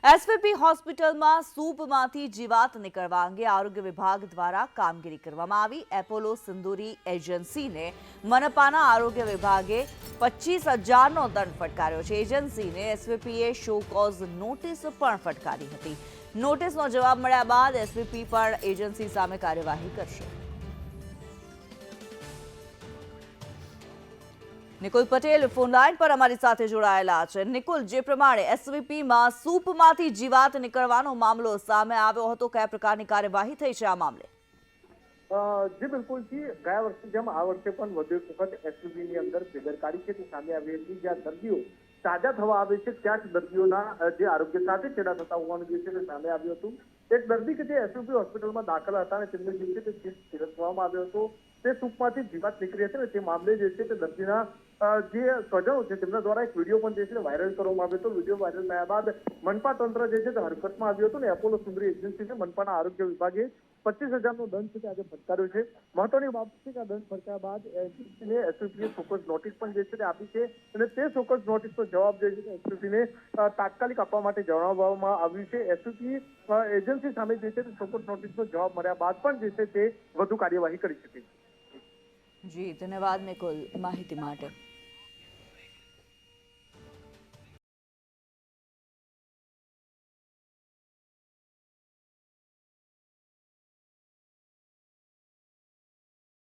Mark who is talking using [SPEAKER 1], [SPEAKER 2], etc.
[SPEAKER 1] SVP હોસ્પિટલમાં સૂપમાંથી જીવાત નીકળવા અંગે આરોગ્ય વિભાગ દ્વારા કામગીરી કરવામાં આવી। એપોલો સિંદૂરી એજન્સીને મનપાના આરોગ્ય વિભાગે 25,000નો દંડ ફટકાર્યો છે। એજન્સીને એસવીપીએ શો કોઝ નોટિસ પણ ફટકારી હતી। નોટિસનો જવાબ મળ્યા બાદ એસવીપી પણ એજન્સી સામે કાર્યવાહી કરશે। નિકુલ પટેલ ફોન લાઈન પર અમારી સાથે જોડાયેલા છે। નિકુલ, જે પ્રમાણે એસવીપીમાં સૂપમાંથી જીવાત નીકળવાનો મામલો સામે આવ્યો હતો, કયા પ્રકારની કાર્યવાહી થઈ છે આ મામલે?
[SPEAKER 2] જી બિલકુલ જી, ગયા વર્ષે જેમ આ વર્ષે પણ વધુ એક વખત એસવીપીની અંદર બેદરકારી છે તે સામે આવી હતી। જ્યાં દર્દીઓ સાજા થવા આવે છે ત્યાં જ દર્દીઓના જે આરોગ્ય સાથે ચેડા થતા હોવાનું જે છે તે સામે આવ્યું હતું। એક દર્દી કે જે એસવીપી હોસ્પિટલમાં દાખલ હતા અને તેમને જે છે તે ચેતવવામાં આવ્યો હતો, તે સૂપમાંથી જીવાત નીકળી હતી ને તે મામલે જે છે તે દર્દીના જે સ્વજનો છે તેમના દ્વારા એક વિડીયો પણ જે છે વાયરલ કરવામાં આવ્યો હતો। વિડીયો વાયરલ થયા બાદ મનપા તંત્ર જે છે તે હરકતમાં આવ્યું હતું ને એપોલો સિંદૂરી એજન્સીને મનપાના આરોગ્ય વિભાગે 25,000નો દંડ છે તે આજે ફટકાર્યો છે। મહત્વની બાબત છે કે આ દંડ ફટકાર્યા બાદ એજન્સીને એસવીપીએ ચોક્કસ નોટિસ પણ જે છે તે આપી છે અને તે ચોક્કસ નોટિસનો જવાબ જે છે તે એસવીપીને તાત્કાલિક આપવા માટે જણાવવામાં આવ્યું છે। એસવીપી એજન્સી સામે જે છે તે ચોક્કસ નોટિસનો જવાબ મળ્યા બાદ પણ જે છે તે વધુ કાર્યવાહી કરી શકે છે।
[SPEAKER 1] જી, ધન્યવાદ નિકુલ માહિતી માટે।